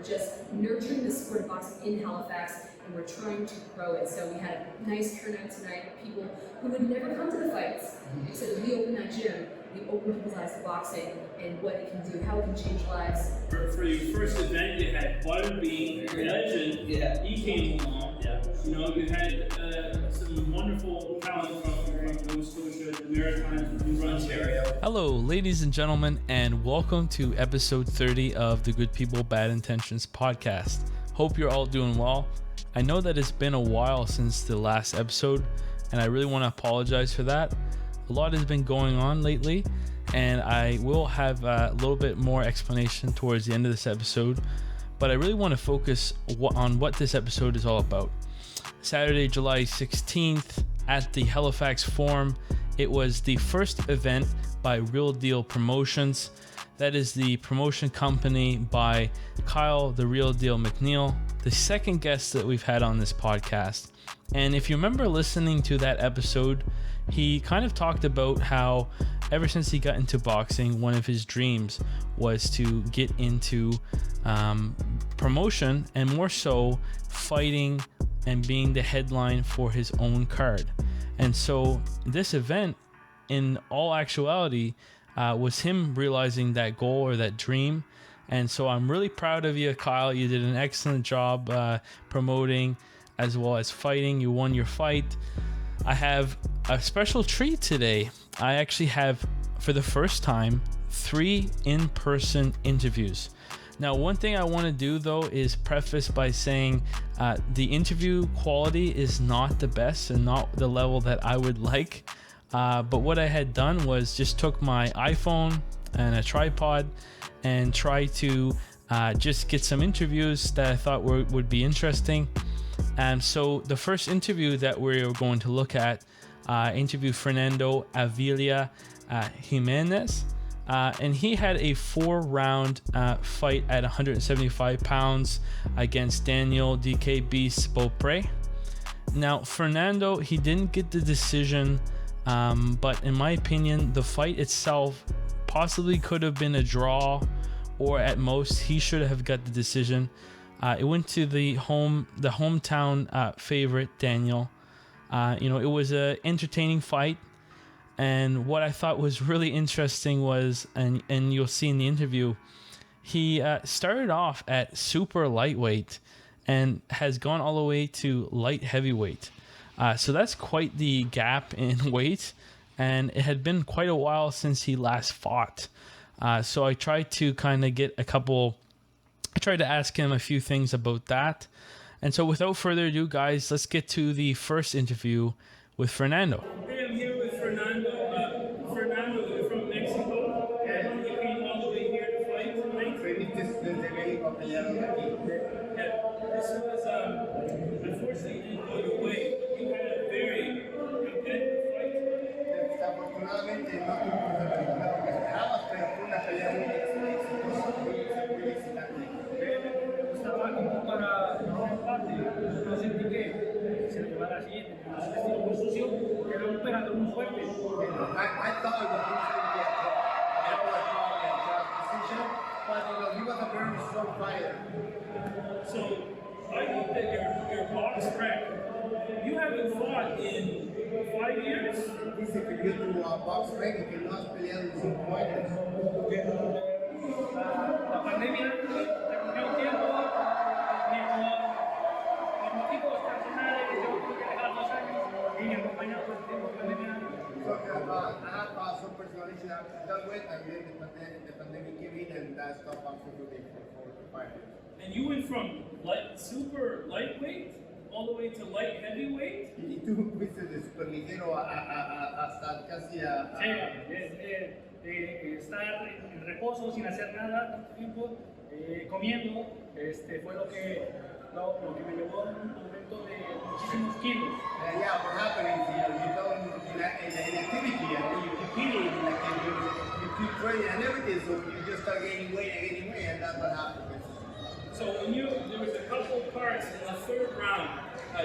we're just nurturing the sport of boxing in Halifax, and we're trying to grow it. So we had a nice turnout tonight, people who would never come to the fights. So we opened that gym, we opened people's eyes to boxing and what it can do, how it can change lives. For your first event, you had Butterbean, legend. Yeah. He came along. Yeah. You know, you had some wonderful talent from Nova Scotia, the Maritimes, New Ontario. Hello, ladies and gentlemen, and welcome to episode 30 of the Good People, Bad Intentions podcast. Hope you're all doing well. I know that it's been a while since the last episode, and I really want to apologize for that. A lot has been going on lately, and I will have a little bit more explanation towards the end of this episode, but I really want to focus on what this episode is all about. Saturday, July 16th at the Halifax Forum, it was the first event by Real Deal Promotions. That is the promotion company by Kyle, the Real Deal McNeil, the second guest that we've had on this podcast. And if you remember listening to that episode, he kind of talked about how ever since he got into boxing, one of his dreams was to get into promotion, and more so fighting and being the headline for his own card. And so this event, in all actuality, was him realizing that goal or that dream. And so I'm really proud of you, Kyle. You did an excellent job promoting as well as fighting. You won your fight. I have a special treat today. I actually have, for the first time, 3 in-person interviews. Now, one thing I want to do, though, is preface by saying the interview quality is not the best and not the level that I would like. But what I had done was just took my iPhone and a tripod and try to just get some interviews that I thought would be interesting. And so the first interview that we're going to look at, interview Fernando Jimenez. And he had a 4-round fight at 175 pounds against Daniel DK Beast Beaupre. Now, Fernando, he didn't get the decision, but in my opinion, the fight itself possibly could have been a draw, or at most, he should have got the decision. It went to the hometown favorite, Daniel. It was an entertaining fight. And what I thought was really interesting was, and you'll see in the interview, he started off at super lightweight and has gone all the way to light heavyweight. So that's quite the gap in weight, and it had been quite a while since he last fought. So I tried to kind of I tried to ask him a few things about that. And so without further ado, guys, let's get to the first interview with Fernando. Hey, I'm here with Fernando. Fernando is from Mexico, and he came all the way here to fight tonight. This was, unfortunately, it didn't go your way. You had a very competitive fight. Desafortunadamente no tuvimos el resultado que esperábamos, pero fue una pelea muy exitosa, muy excitante. Estaba como para un empate, yo sentí que se lo llevara así, en un estilo muy sucio, era un operador muy fuerte. I thought it was going to be a decision, but he was a very strong fighter. So, I think that your box rec, you haven't fought in 5 years? Dice que yo tuve a box ring y que no has peleado en 5 años. La pandemia terminó un tiempo, mis motivos personales, yo tuve que dejar 2 años y me acompañado por el tiempo de pandemia. So, I have some personal issues I have to deal with, and then the pandemic came in and that stopped absolutely for 5 years. And you went from super lightweight all the way to light heavyweight? Y tú fuiste de super ligero hasta casi a... Estar en reposo sin hacer nada tanto tiempo, comiendo, fue lo que me llevó a un aumento de muchísimos kilos. Yeah, what happened is you don't in activity and you keep eating like you keep training and everything, so you just start gaining weight and that's what happened. So when there was a couple of parts in the 3rd round,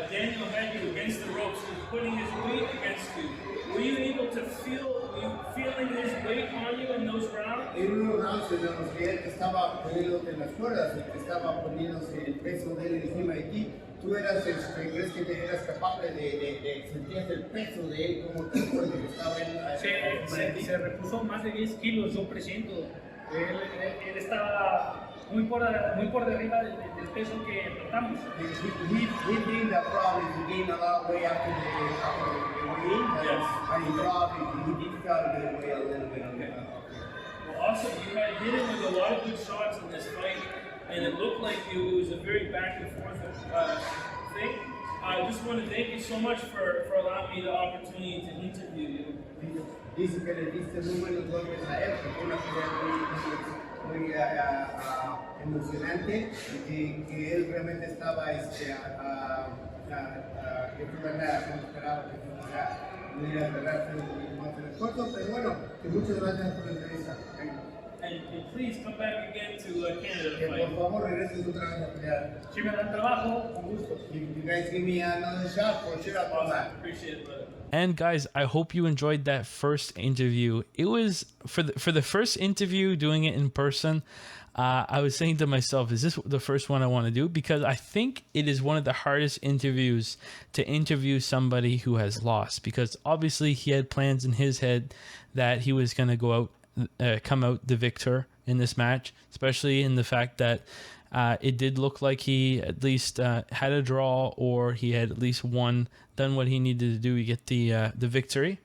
Daniel had you against the ropes, he was putting his weight against you. were you able to were you feeling his weight on you in those rounds? En unos rounds en los que él estaba poniéndote en las cuerdas, el que estaba poniéndose el peso de él encima de ti, tú crees que te eras capaz de sentías el peso de él como tan fuerte que estaba encima de ti. Se repuso más de 10 kilos, yo presiento. Él estaba muy por derriba del peso que tratamos. He did that probably to gain a lot of weight after the weigh-in, Yes. and he did cut the weight a little bit on that. Well, awesome. You had hit him with a lot of good shots in this fight, and it looked like it was a very back and forth thing. I just want to thank you so much for allowing me the opportunity to interview you. Dice que le diste muy buenos golpes a él, que fue una pelea muy emocionante y que él realmente estaba que no esperaba que pudiera cerrarse un poquito más el esfuerzo, pero bueno, que muchas gracias por la entrevista. And please come back again to Canada Que to fight. por favor regreses otra vez a pelear. Si me dan trabajo, con gusto. If you guys give me another shot, for sure I'll come back. Appreciate it, brother. And guys, I hope you enjoyed that first interview. It was for the first interview, doing it in person. I was saying to myself, is this the first one I want to do? Because I think it is one of the hardest interviews to interview somebody who has lost. Because obviously he had plans in his head that he was going to go out, come out the victor in this match, especially in the fact that it did look like he at least had a draw, or he had at least done what he needed to do to get the victory.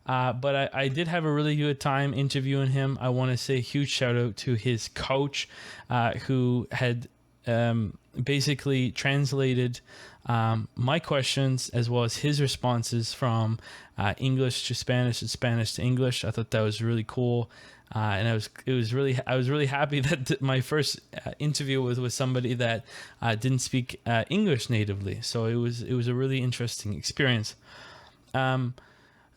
But I did have a really good time interviewing him. I want to say a huge shout out to his coach, who had basically translated my questions as well as his responses from English to Spanish and Spanish to English. I thought that was really cool. And I was really happy that my first interview was with somebody that didn't speak English natively. So it was a really interesting experience.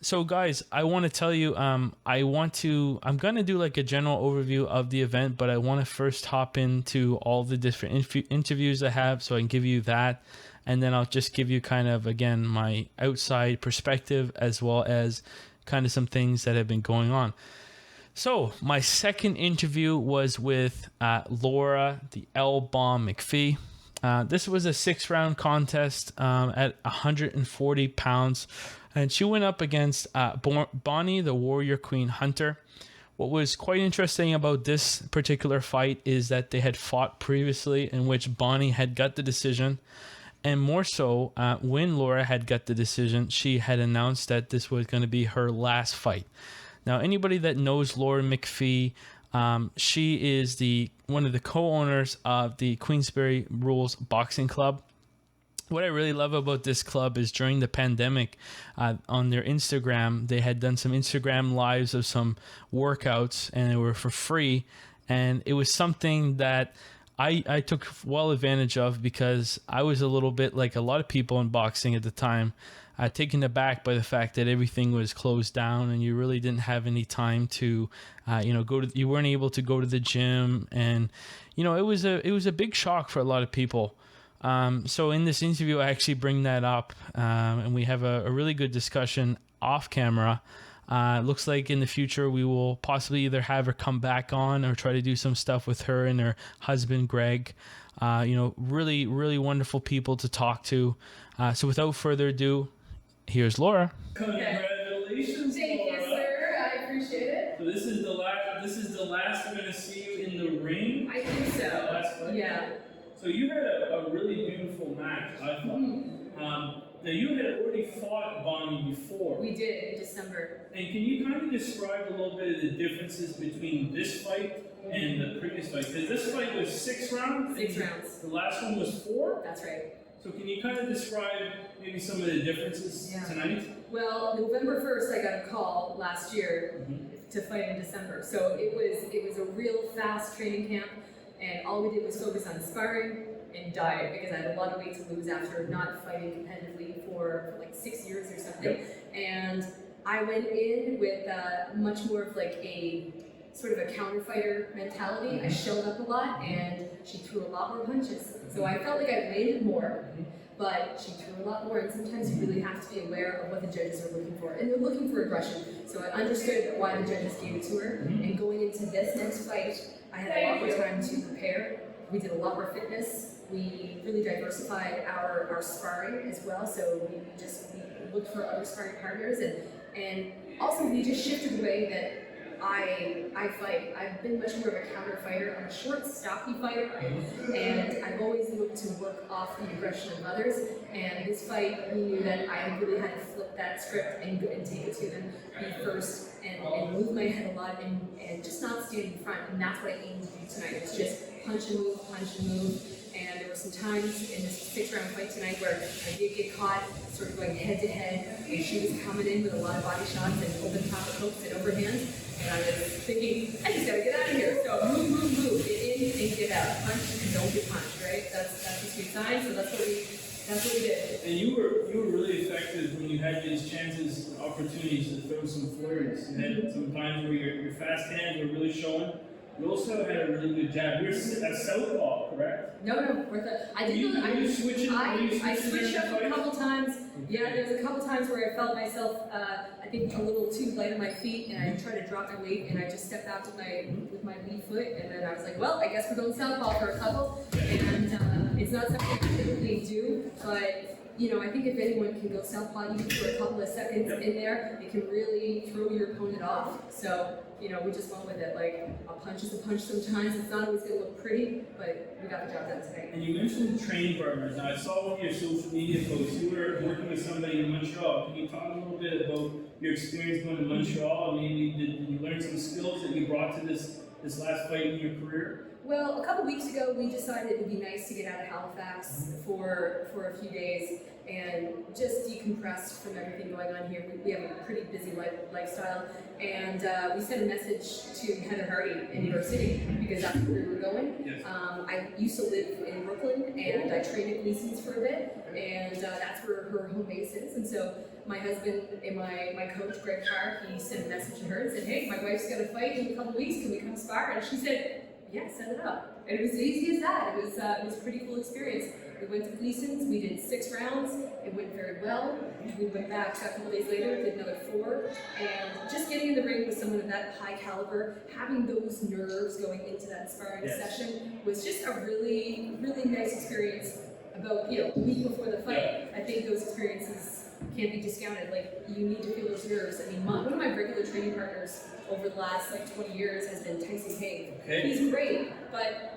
So guys, I want to tell you, I'm going to do like a general overview of the event, but I want to first hop into all the different interviews I have so I can give you that. And then I'll just give you kind of, again, my outside perspective as well as kind of some things that have been going on. So my second interview was with Laura, the L-Bomb Macphee. This was a 6-round contest at 140 pounds. And she went up against Bonnie, the Warrior Queen Hunter. What was quite interesting about this particular fight is that they had fought previously, in which Bonnie had got the decision. And more so, when Laura had got the decision, she had announced that this was going to be her last fight. Now, anybody that knows Laura Macphee, she is one of the co-owners of the Queensberry Rules Boxing Club. What I really love about this club is during the pandemic, on their Instagram, they had done some Instagram lives of some workouts, and they were for free. And it was something that I took well advantage of, because I was a little bit like a lot of people in boxing at the time, taken aback by the fact that everything was closed down and you really didn't have any time to, you weren't able to go to the gym. And, it was a big shock for a lot of people. So in this interview, I actually bring that up, and we have a really good discussion off camera. Looks like in the future we will possibly either have her come back on or try to do some stuff with her and her husband, Greg. Really, really wonderful people to talk to. So without further ado, here's Laura. Congratulations, Thank you, Laura. sir. I appreciate it. So this is the last we're gonna see you in the ring. I think so. Last fight? Yeah. So you had a really beautiful match, I thought. Now you had already fought Bonnie before. We did in December. And can you kind of describe a little bit of the differences between this fight and the previous fight? Because this fight was 6 rounds. 6 rounds. The last one was 4. That's right. So can you kind of describe maybe some of the differences tonight? Well, November 1st, I got a call last year to fight in December. So it was a real fast training camp, and all we did was focus on sparring and diet, because I had a lot of weight to lose after not fighting competitively for like 6 years or something. And I went in with much more of like a sort of a counter fighter mentality. I showed up a lot, and she threw a lot more punches. So I felt like I landed more, but she threw a lot more, and sometimes you really have to be aware of what the judges are looking for. And they're looking for aggression. So I understood why the judges gave it to her. And going into this next fight, I had a lot more time to prepare. We did a lot more fitness. We really diversified our sparring as well. So we looked for other sparring partners, and also we just shifted the way that I fight. I've been much more of a counter fighter. I'm a short, stocky fighter, and I've always looked to work off the aggression of others. And this fight, we knew that I really had to flip that script and take it to them, be first, and move my head a lot, and just not stand in front. And that's what I aimed to do tonight. It's just punch and move, punch and move. And there were some times in this 6-round fight tonight where I did get caught sort of going head to head, and she was coming in with a lot of body shots and open top of hooks and overhands. And I was thinking, I just gotta get out of here. So move, get in and get out. Punch and don't get punched, right? That's the street sign. So that's what we did. And you were really effective when you had these chances and opportunities to throw some flurries. You had some times where your fast hands were really showing. You also had a really good jab. You're a southpaw, correct? No, I did. I switched up a couple times. Yeah, there's a couple times where I felt myself, I think, a little too light on my feet, and I tried to drop my weight, and I just stepped out with my lead foot, and then I was like, well, I guess we're going southpaw for a couple, and it's not something I typically do, but I think if anyone can go southpaw even for a couple of seconds in there, it can really throw your opponent off. So, we just went with it. Like, a punch is a punch sometimes. It's not always going to look pretty, but we got the job done today. And you mentioned training partners. Now, I saw one of your social media posts. You were working with somebody in Montreal. Can you talk a little bit about your experience going to Montreal? And maybe did you learn some skills that you brought to this last fight in your career? Well, a couple weeks ago, we decided it would be nice to get out of Halifax for a few days and just decompress from everything going on here. We have a pretty busy lifestyle, and we sent a message to Heather Hardy in New York City because that's where we were going. Yes. I used to live in Brooklyn, and I trained at Gleason's for a bit, and that's where her home base is. And so my husband and my coach, Greg Carr, he sent a message to her and said, hey, my wife's got a fight in a couple weeks, can we come spar? And she said, yeah, set it up. And it was as easy as that. It was a pretty cool experience. We went to Gleason's, we did 6 rounds, it went very well. We went back a couple days later, did another 4, and just getting in the ring with someone of that high caliber, having those nerves going into that sparring session was just a really, really nice experience. About a week before the fight, I think those experiences can't be discounted. Like, you need to feel those nerves. I mean, one of my regular training partners over the last 20 years has been Tyson Cave. Okay. He's great, but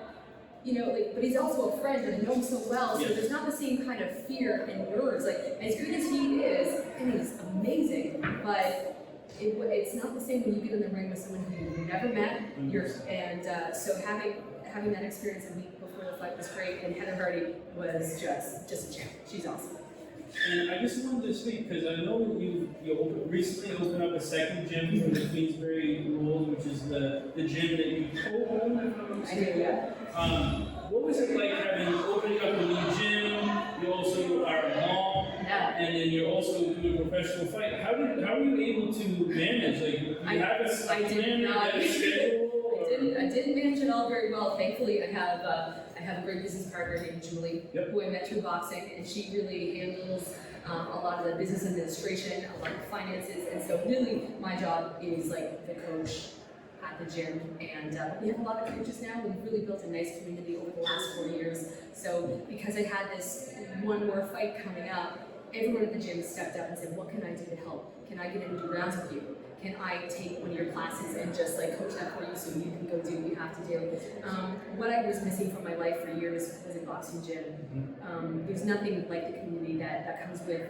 but he's also a friend and I know him so well, so there's not the same kind of fear and nerves. Like, as good as he is, and he's amazing, but it's not the same when you get in the ring with someone who you've never met. So having that experience a week before the fight was great, and Heather Hardy was just a champ. She's awesome. And I just wanted to speak because I know you recently opened up a second gym in the Queensbury Rules, which is the gym that you co-own. I do, yeah. What was it like opening up a new gym? You also are a mom, and then you're also doing a professional fight. How were you able to manage? Like, do you have a plan or a schedule? I didn't manage it all very well. Thankfully, I have a great business partner named Julie, who I met through boxing, and she really handles a lot of the business administration, a lot of finances, and so really my job is like the coach at the gym. And we have a lot of coaches now. We've really built a nice community over the last 4 years. So because I had this one more fight coming up, everyone at the gym stepped up and said, what can I do to help? Can I get in and do rounds with you? Can I take one of your classes and just coach that for you so you can go do what you have to do? What I was missing from my life for years was a boxing gym. There's nothing like the community that comes with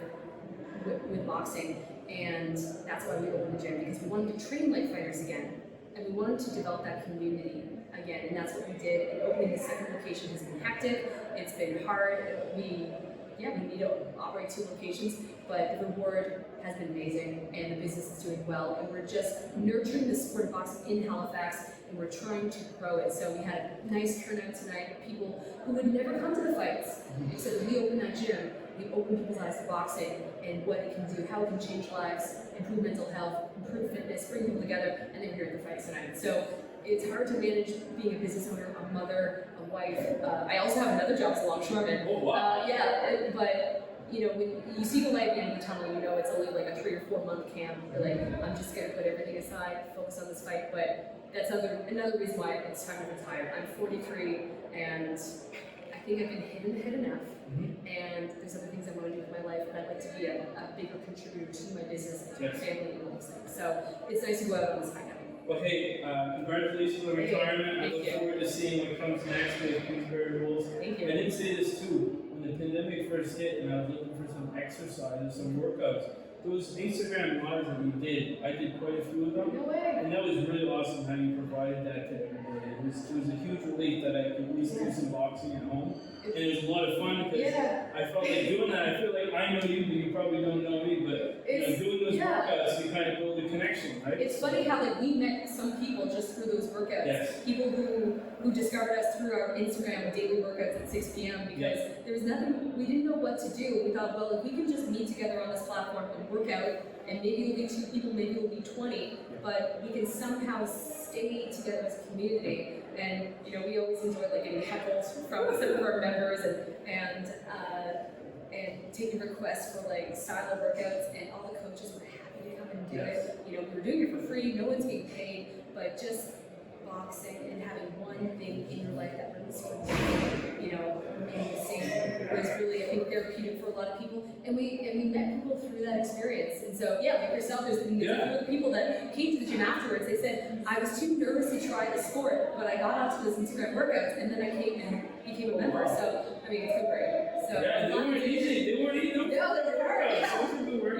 boxing, and that's why we opened the gym, because we wanted to train like fighters again, and we wanted to develop that community again, and that's what we did. And opening the second location has been hectic. It's been hard. We need to operate 2 locations, but the reward has been amazing, and the business is doing well, and we're just nurturing the sport of boxing in Halifax, and we're trying to grow it. So we had a nice turnout tonight of people who would never come to the fights, except we opened that gym, we open people's eyes to boxing and what it can do, how it can change lives, improve mental health, improve fitness, bring people together, and then we're here at the fight tonight. So it's hard to manage being a business owner, a mother, a wife. I also have another job as a longshoreman. Oh, wow. But you know, when you see the light at the end of the tunnel, you know it's only like a 3 or 4 month camp. You're like, I'm just gonna put everything aside, focus on this fight. But that's another reason why it's time to retire. I'm 43, and I think I've been hit in the head enough. And there's other things I want to do with my life, and I'd like to be a bigger contributor to my business and to my family and all those things. So it's nice to go out on this high note. Well, hey, congratulations on retirement. I Thank look you. forward to seeing what comes next with Queensberry Rules. Thank I you. didn't say this too. When the pandemic first hit and I was looking for some exercise and some workouts, those Instagram lives that you did, I did quite a few of them. No way. And that was really awesome how you provided that to everybody. It was a huge relief that I could at least do some boxing at home. And it was a lot of fun because I felt like doing that. I feel like I know you, but you probably don't know me. But you know, doing those workouts, you kind of build a connection, right? It's funny how like we met some people just through those workouts. Yes. People who discovered us through our Instagram daily workouts at 6 p.m. because there was nothing, we didn't know what to do. We thought, well, if we can just meet together on this platform and work out, and maybe it'll be 2 people, maybe it'll be 20, but we can somehow stay together as a community. And you know, we always enjoy like getting heckled from some of our members and taking requests for like style of workouts, and all the coaches were happy to come and do it. You know, we were doing it for free, no one's getting paid, but just boxing and having one thing in your life that really sort of, you know, remained the same was really, I think, therapeutic for a lot of people. And we met people through that experience. And so, like yourself, there's been other people that came to the gym afterwards. They said, I was too nervous to try the sport, but I got out to those Instagram workouts, and then I came and became a member. So, I mean, it's been great. So, they weren't easy. They weren't easy. No, they were hard.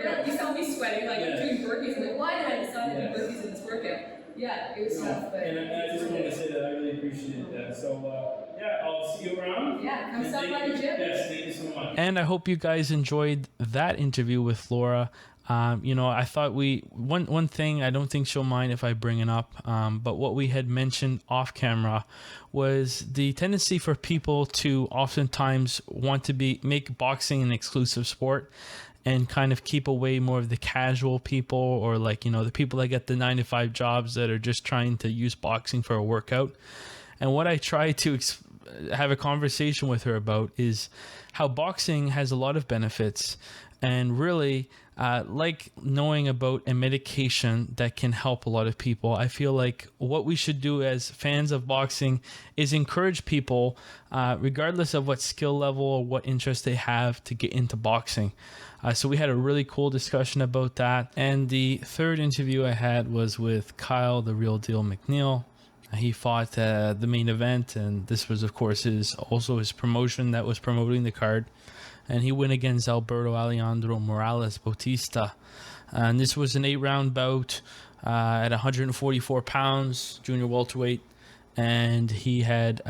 Yeah. You saw me sweating, like doing burpees. I'm like, why did I decide to do burpees in this workout? Yeah, it was tough, but... And I just want to say that I really appreciate that. So, I'll see you around. Yeah, come stop by the gym. Yes, thank you so much. And I hope you guys enjoyed that interview with Laura. You know, I thought one thing, I don't think she'll mind if I bring it up, but what we had mentioned off camera was the tendency for people to oftentimes want to make boxing an exclusive sport and kind of keep away more of the casual people, or like, you know, the people that get the 9-to-5 jobs that are just trying to use boxing for a workout. And what I try to have a conversation with her about is how boxing has a lot of benefits, and really like knowing about a medication that can help a lot of people. I feel like what we should do as fans of boxing is encourage people, regardless of what skill level or what interest they have, to get into boxing. So we had a really cool discussion about that. And the third interview I had was with Kyle, the real deal McNeil. He fought the main event, and this was, of course, his promotion that was promoting the card. And he went against Alberto Alejandro Morales Bautista. And this was an 8-round bout at 144 pounds, junior welterweight. And he had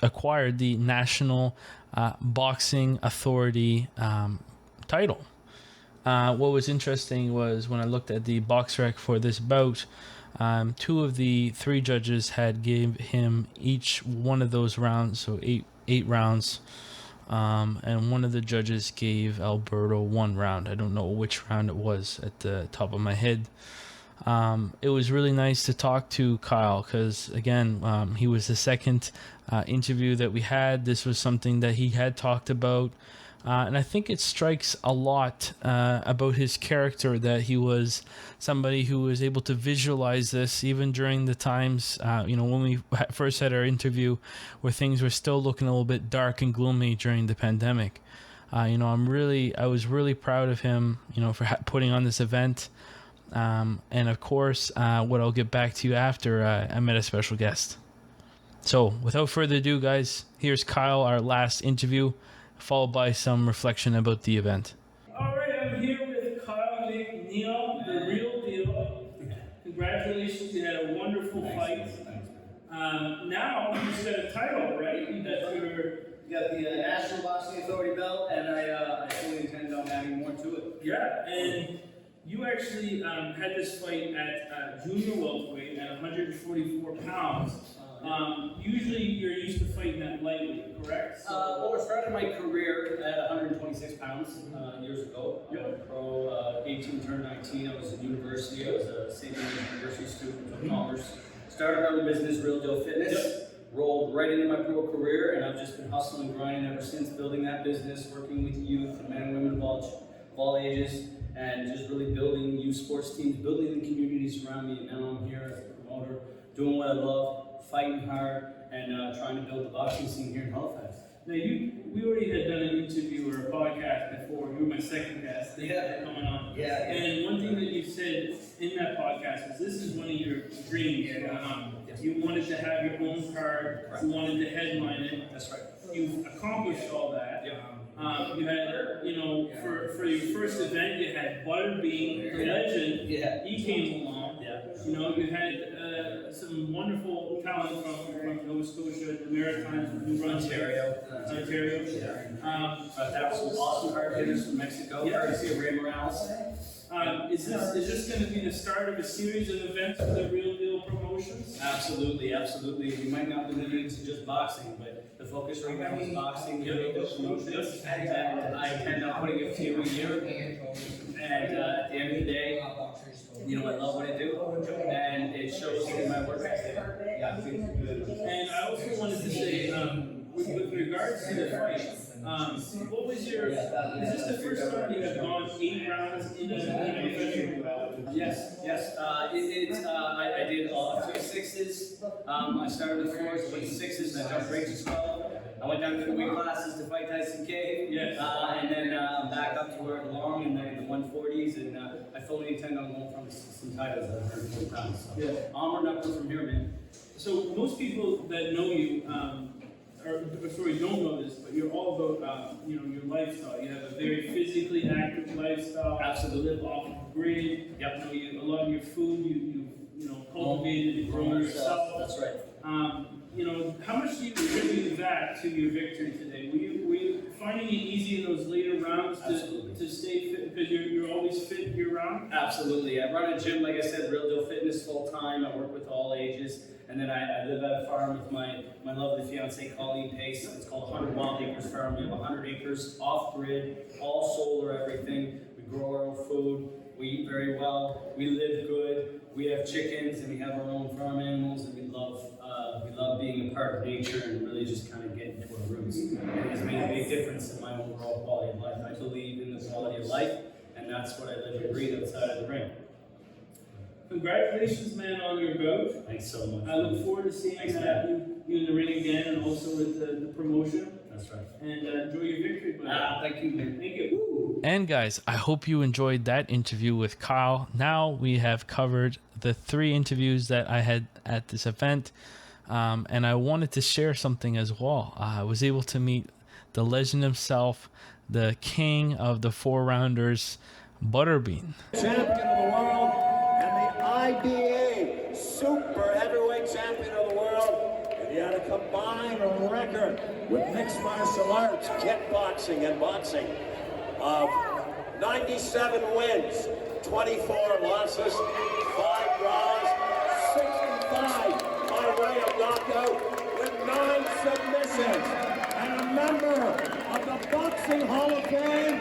acquired the National Boxing Authority title. What was interesting was when I looked at the box rec for this bout, 2 of the 3 judges had gave him each one of those rounds, so eight rounds. And one of the judges gave Alberto 1 round. I don't know which round it was at the top of my head. It was really nice to talk to Kyle because, again, he was the second interview that we had. This was something that he had talked about. And I think it strikes a lot about his character, that he was somebody who was able to visualize this even during the times, when we first had our interview where things were still looking a little bit dark and gloomy during the pandemic. I was really proud of him, for putting on this event. And of course, what I'll get back to you after I met a special guest. So without further ado, guys, here's Kyle, our last interview, followed by some reflection about the event. All right, I'm here with Kyle McNeil, the real deal. Congratulations, you had a wonderful fight. Now you just got a title, right? You got the National Boxing Authority belt, and I fully intend on adding more to it. Yeah, and you actually had this fight at junior welterweight at 144 pounds. Usually you're used to fighting at lightweight, correct? Well, I started my career at 126 pounds years ago. Yep. Pro 18 turned 19. I was in university. I was a St. Mary's University student of commerce. Started my own business, Real Deal Fitness. Yep. Rolled right into my pro career, and I've just been hustling and grinding ever since, building that business, working with youth and men and women of all ages, and just really building youth sports teams, building the communities around me. And now I'm here as a promoter, doing what I love, fighting hard, and trying to build the boxing scene here in Halifax. Now we already had done an interview or a podcast before. You were my second guest. Yeah. Coming on. Yeah. And one thing that you said in that podcast is this is one of your dreams. Yes. You wanted to have your own card. Correct. You wanted to headline it. That's right. You've accomplished all that. Yep. You had, for your first event, you had Butterbean, the legend. Yeah. He came along. Yeah. You had some wonderful talent from Nova Scotia, the Maritimes, New Brunswick, Ontario. That was some awesome hard hitters from Mexico. Yeah. Courtesy of Ray Morales. Is this going to be the start of a series of events for the Real Deal Promotions? Absolutely, absolutely. We might not be limited to just boxing, but the focus right now is boxing, the Real Deal Promotions. And I intend on putting a few a year. And at the end of the day, I love what I do, and it shows in my work ethic. Yeah, I think it's good. And I also wanted to say, with regards to the fight, what was your? Is this the first time you have gone 8 rounds in a professional bout? Yes. I did 3 sixes. I started with 4s, went to 6s, and I jumped right to 12. I went down to the weight classes to fight Tyson K. Yes. And then back up to where I belong in the 140s, and I fully intend on going from some titles at 140 pounds. So Yeah. onward and upward from here, man. So most people that know you, don't know this, but you're all about your lifestyle. You have a very physically active lifestyle. Absolutely. You live off the grid. Yep. A lot of your food you cultivated and grown yourself. That's right. How much do you attribute that to your victory today? Were you finding it easy in those later rounds to stay fit because you're always fit year round? Absolutely. I run a gym, like I said, Real Deal Fitness full time. I work with all ages. And then I live at a farm with my lovely fiance, Colleen Pace. It's called 100 Wild Acres Farm. We have 100 acres off grid, all solar, everything. We grow our own food. We eat very well. We live good. We have chickens and we have our own farm animals, and we love being a part of nature and really just kind of getting to our roots. And it's made a big difference in my overall quality of life. I believe in the quality of life, and that's what I live and breathe outside of the ring. Congratulations, man, on your bout. Thanks so much. I look forward to seeing you in the ring again, and also with the promotion. That's right. And enjoy your victory, buddy. Thank you, man. Thank you. Woo. And guys, I hope you enjoyed that interview with Kyle. Now we have covered the 3 interviews that I had at this event. And I wanted to share something as well. I was able to meet the legend himself, the king of the 4-rounders, Butterbean. Champion of the world and the IBA super heavyweight champion of the world. And he had a combined record with mixed martial arts, kickboxing, and boxing of 97 wins, 24 losses, 5 draws, 65 by way of knockout with 9 submissions. And a member of the Boxing Hall of Fame.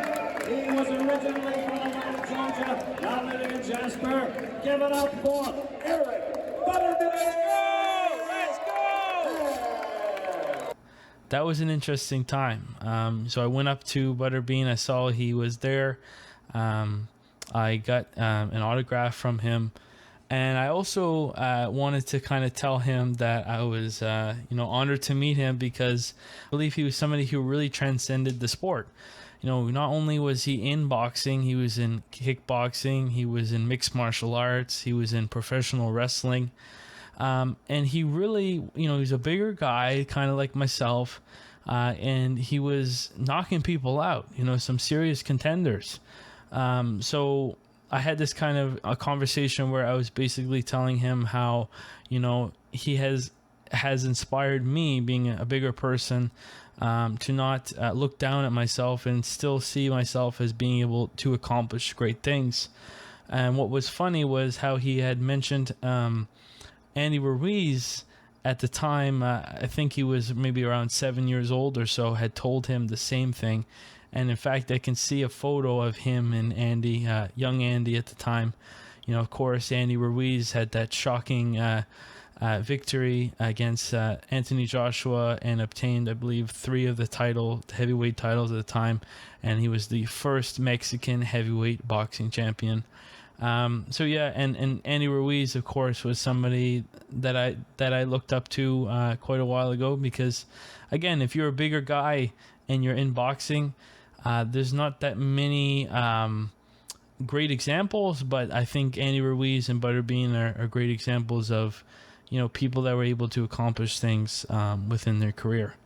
He was originally from Atlanta, Georgia, now living in Jasper. Give it up for Eric Butterbean. Let's go! That was an interesting time. So I went up to Butterbean. I saw he was there. I got an autograph from him. And I also wanted to kind of tell him that I was, honored to meet him because I believe he was somebody who really transcended the sport. Not only was he in boxing, he was in kickboxing, he was in mixed martial arts, he was in professional wrestling. And he really, he's a bigger guy, kind of like myself. And he was knocking people out, some serious contenders. So I had this kind of a conversation where I was basically telling him how, he has inspired me, being a bigger person, to not look down at myself and still see myself as being able to accomplish great things. And what was funny was how he had mentioned Andy Ruiz at the time, I think he was maybe around 7 years old or so, had told him the same thing. And in fact, I can see a photo of him and Andy, young Andy at the time. You know, of course, Andy Ruiz had that shocking victory against Anthony Joshua and obtained, I believe, 3 of the heavyweight titles at the time. And he was the first Mexican heavyweight boxing champion. So yeah, and Andy Ruiz, of course, was somebody that I looked up to quite a while ago, because, again, if you're a bigger guy and you're in boxing, there's not that many great examples, but I think Andy Ruiz and Butterbean are great examples of, you know, people that were able to accomplish things within their career.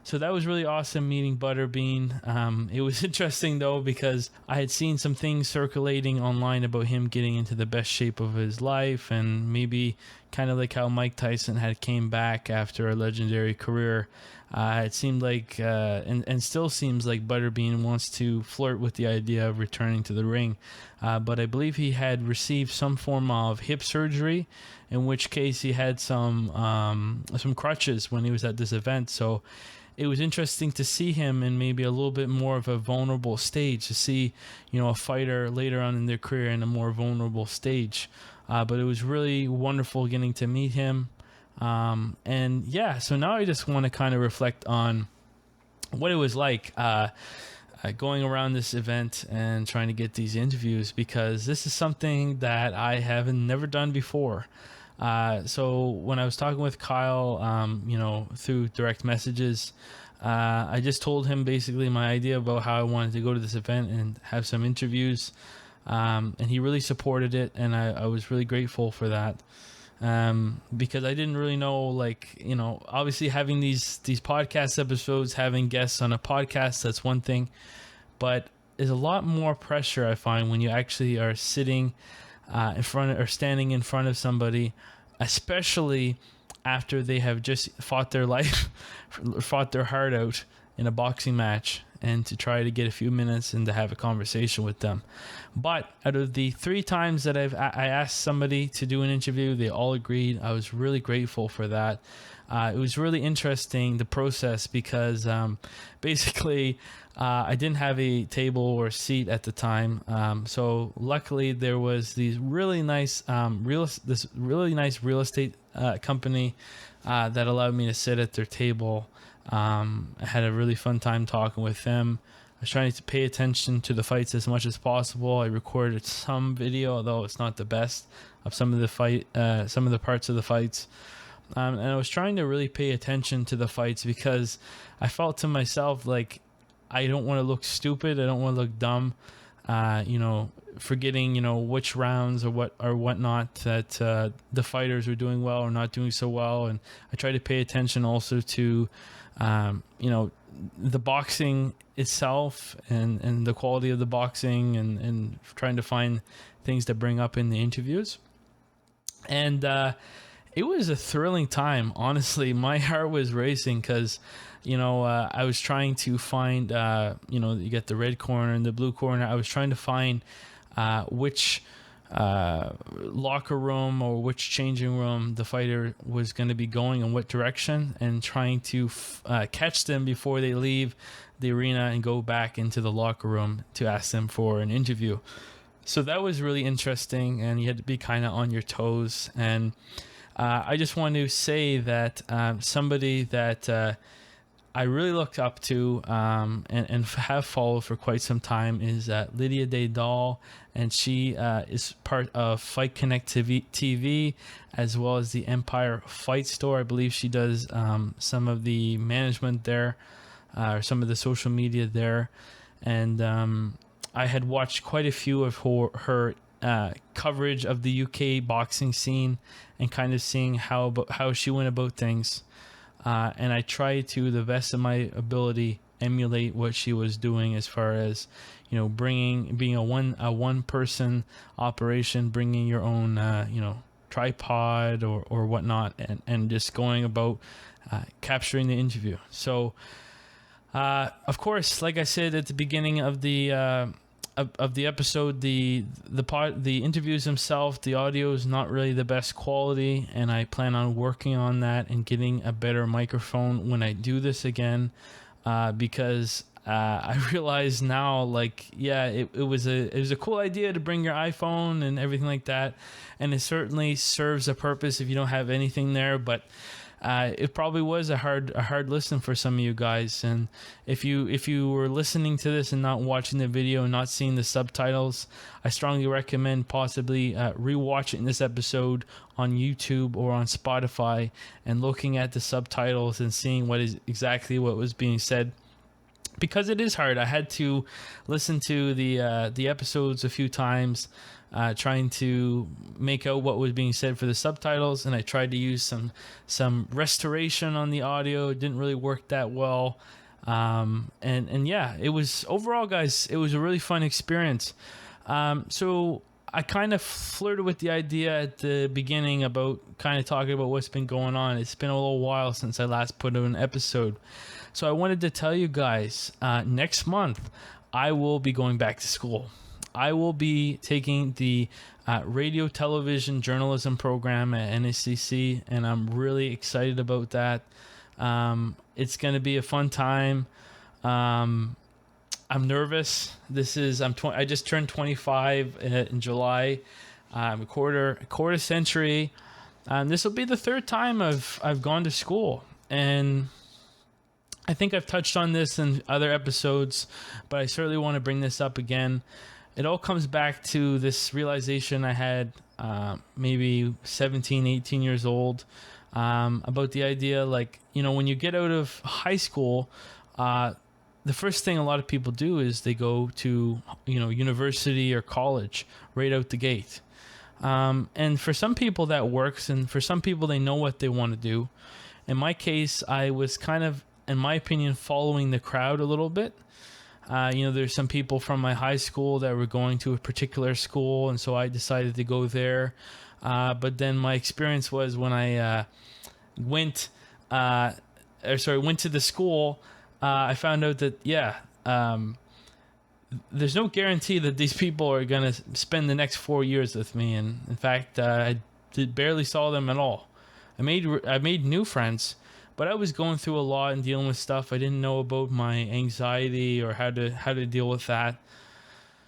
So that was really awesome meeting Butterbean. It was interesting, though, because I had seen some things circulating online about him getting into the best shape of his life, and maybe kind of like how Mike Tyson had came back after a legendary career. It seemed like, and still seems like, Butterbean wants to flirt with the idea of returning to the ring. But I believe he had received some form of hip surgery, in which case he had some crutches when he was at this event. So it was interesting to see him in maybe a little bit more of a vulnerable stage, to see, you know, a fighter later on in their career in a more vulnerable stage. But it was really wonderful getting to meet him. And yeah, so now I just want to kind of reflect on what it was like going around this event and trying to get these interviews, because this is something that I haven't never done before. So when I was talking with Kyle, you know, through direct messages, I just told him basically my idea about how I wanted to go to this event and have some interviews. And he really supported it, and I was really grateful for that. Because I didn't really know, like, you know, obviously having these podcast episodes, having guests on a podcast, that's one thing, but there's a lot more pressure, I find, when you actually are sitting in front of, or standing in front of somebody, especially after they have just fought their life, fought their heart out in a boxing match, and to try to get a few minutes and to have a conversation with them. But out of the 3 times that I asked somebody to do an interview, they all agreed. I was really grateful for that. It was really interesting, the process, because basically I didn't have a table or seat at the time. So luckily there was these really nice real estate company that allowed me to sit at their table. I had a really fun time talking with them. I was trying to pay attention to the fights as much as possible. I recorded some video, although it's not the best, of some of the parts of the fights. And I was trying to really pay attention to the fights, because I felt to myself like I don't want to look stupid. I don't want to look dumb, you know, forgetting, you know, which rounds or whatnot that the fighters were doing well or not doing so well. And I try to pay attention also to, you know, the boxing itself and the quality of the boxing, and trying to find things to bring up in the interviews. And it was a thrilling time. Honestly, my heart was racing, because, you know, I was trying to find, you know, you get the red corner and the blue corner. I was trying to find which locker room or which changing room the fighter was going to be going in what direction, and trying to catch them before they leave the arena and go back into the locker room to ask them for an interview. So that was really interesting, and you had to be kind of on your toes. And I just want to say that somebody that I really looked up to and have followed for quite some time is Lydia Daydal, and she is part of Fight Connect TV, as well as the Empire Fight Store. I believe she does some of the management there, or some of the social media there. And I had watched quite a few of her coverage of the UK boxing scene, and kind of seeing how she went about things. And I tried to, the best of my ability, emulate what she was doing, as far as, you know, being a one person operation, bringing your own, you know, tripod or whatnot, and just going about capturing the interview. So, of course, like I said at the beginning of the of the episode, the interviews themselves, the audio is not really the best quality, and I plan on working on that and getting a better microphone when I do this again, because I realize now, like, yeah, it was a cool idea to bring your iPhone and everything like that, and it certainly serves a purpose if you don't have anything there, but it probably was a hard listen for some of you guys. And if you were listening to this and not watching the video and not seeing the subtitles, I strongly recommend possibly rewatching this episode on YouTube or on Spotify and looking at the subtitles and seeing what was being said, because it is hard. I had to listen to the episodes a few times, trying to make out what was being said for the subtitles, and I tried to use some restoration on the audio. It didn't really work that well, and yeah, it was overall, guys, it was a really fun experience. So I kind of flirted with the idea at the beginning about kind of talking about what's been going on. It's been a little while since I last put out an episode, so I wanted to tell you guys, next month I will be going back to school. I will be taking the radio, television, journalism program at NACC, and I'm really excited about that. It's going to be a fun time. I'm nervous. I just turned 25 in July. A quarter century. This will be the third time I've gone to school, and I think I've touched on this in other episodes, but I certainly want to bring this up again. It all comes back to this realization I had maybe 17, 18 years old, about the idea, like, when you get out of high school, the first thing a lot of people do is they go to, university or college right out the gate. And for some people that works, and for some people they know what they want to do. In my case, I was kind of, in my opinion, following the crowd a little bit. There's some people from my high school that were going to a particular school, and so I decided to go there. But then my experience was when I went to the school, I found out that, there's no guarantee that these people are going to spend the next 4 years with me. And in fact, I barely saw them at all. I made new friends, but I was going through a lot and dealing with stuff I didn't know about, my anxiety or how to deal with that.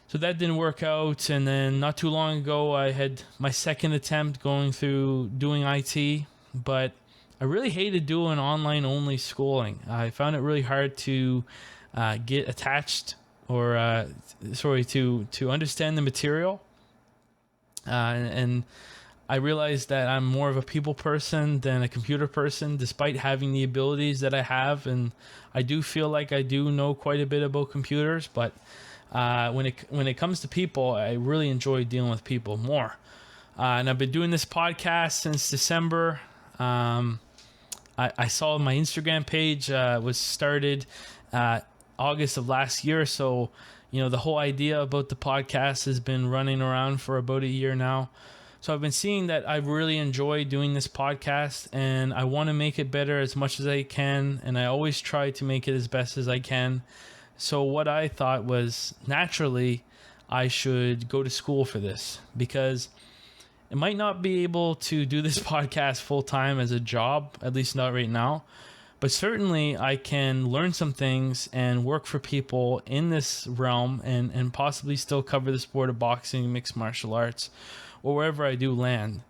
So that didn't work out. And then not too long ago, I had my second attempt doing IT, but I really hated doing online only schooling. I found it really hard to get attached or to understand the material. And I realized that I'm more of a people person than a computer person, despite having the abilities that I have. And I do feel like I do know quite a bit about computers, but when it comes to people, I really enjoy dealing with people more. And I've been doing this podcast since December. I saw my Instagram page was started August of last year. So, the whole idea about the podcast has been running around for about a year now. So I've been seeing that I really enjoy doing this podcast, and I want to make it better as much as I can. And I always try to make it as best as I can. So what I thought was, naturally, I should go to school for this, because I might not be able to do this podcast full time as a job, at least not right now. But certainly I can learn some things and work for people in this realm, and possibly still cover the sport of boxing, mixed martial arts, or wherever I do land,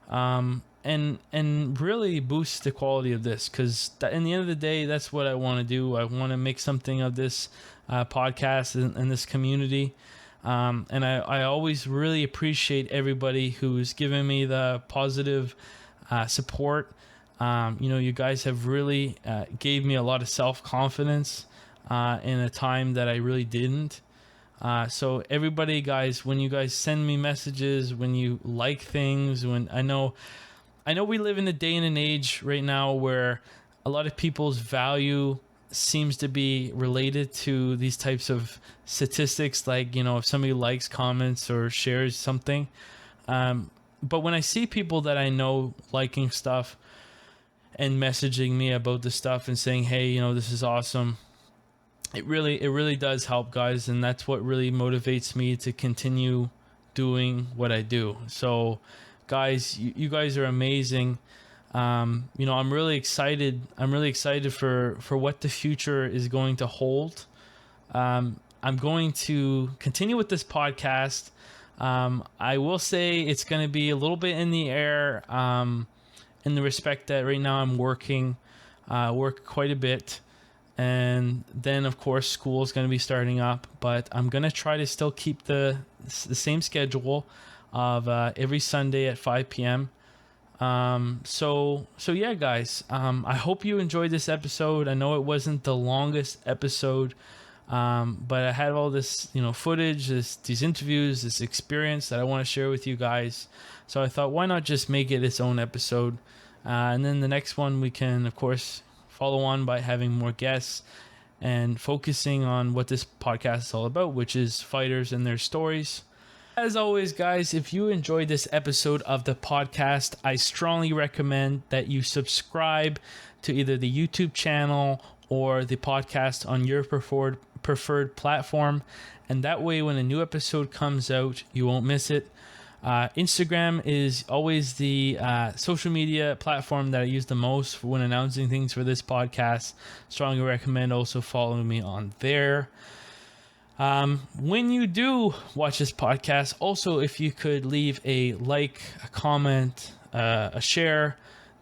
and really boost the quality of this, because in the end of the day, that's what I want to do. I want to make something of this podcast and this community, and I always really appreciate everybody who's given me the positive support. You guys have really gave me a lot of self-confidence in a time that I really didn't. So everybody, guys, when you guys send me messages, when you like things, when I know we live in a day and an age right now where a lot of people's value seems to be related to these types of statistics, like, if somebody likes, comments, or shares something. But when I see people that I know liking stuff and messaging me about the stuff and saying, hey, this is awesome, it really does help, guys, and that's what really motivates me to continue doing what I do. So guys, you guys are amazing. You know, I'm really excited for what the future is going to hold. I'm going to continue with this podcast. I will say it's going to be a little bit in the air, in the respect that right now I'm work quite a bit. And then, of course, school is going to be starting up, but I'm going to try to still keep the same schedule of every Sunday at 5 p.m. So yeah, guys, I hope you enjoyed this episode. I know it wasn't the longest episode, but I had all this, you know, footage, these interviews, this experience that I want to share with you guys. So I thought, why not just make it its own episode? And then the next one we can, of course, follow on by having more guests and focusing on what this podcast is all about, which is fighters and their stories. As always, guys, if you enjoyed this episode of the podcast, I strongly recommend that you subscribe to either the YouTube channel or the podcast on your preferred platform. And that way, when a new episode comes out, you won't miss it. Instagram is always the social media platform that I use the most for when announcing things for this podcast. Strongly recommend also following me on there. When you do watch this podcast, also, if you could leave a like, a comment, a share,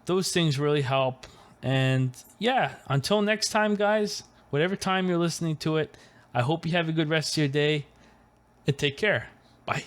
those things really help. And yeah, until next time, guys, whatever time you're listening to it, I hope you have a good rest of your day and take care. Bye.